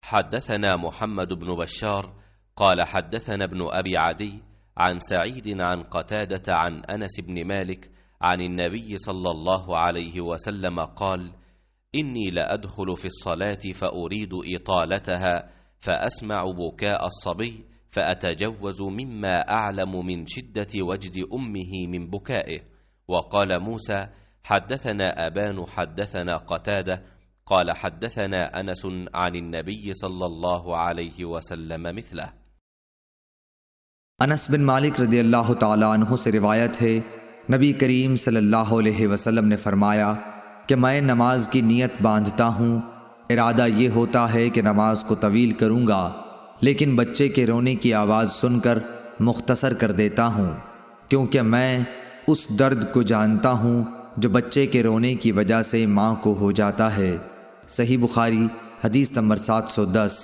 حدثنا محمد بن بشار قال حدثنا ابن أبي عدي عن سعيد عن قتادة عن أنس بن مالك عن النبي صلى الله عليه وسلم قال: إني لأدخل في الصلاة فأريد إطالتها فأسمع بكاء الصبي فأتجوز مما أعلم من شدة وجد أمه من بكائه. وقال موسى: حدثنا أبان حدثنا قتادة قال حدثنا أنس عن النبي صلى الله عليه وسلم مثله। अनस बिन मालिक रदी अल्लाह ताला अन्हु से रिवायत है, नबी करीम सल्लल्लाहु अलैहि वसल्लम ने फरमाया कि मैं नमाज की नीयत बांधता हूँ, इरादा ये होता है कि नमाज को तवील करूँगा, लेकिन बच्चे के रोने की आवाज़ सुनकर मुख्तसर कर देता हूँ, क्योंकि मैं उस दर्द को जानता हूँ जो बच्चे के रोने की वजह से माँ को हो जाता है। सही बुखारी हदीस नंबर 710।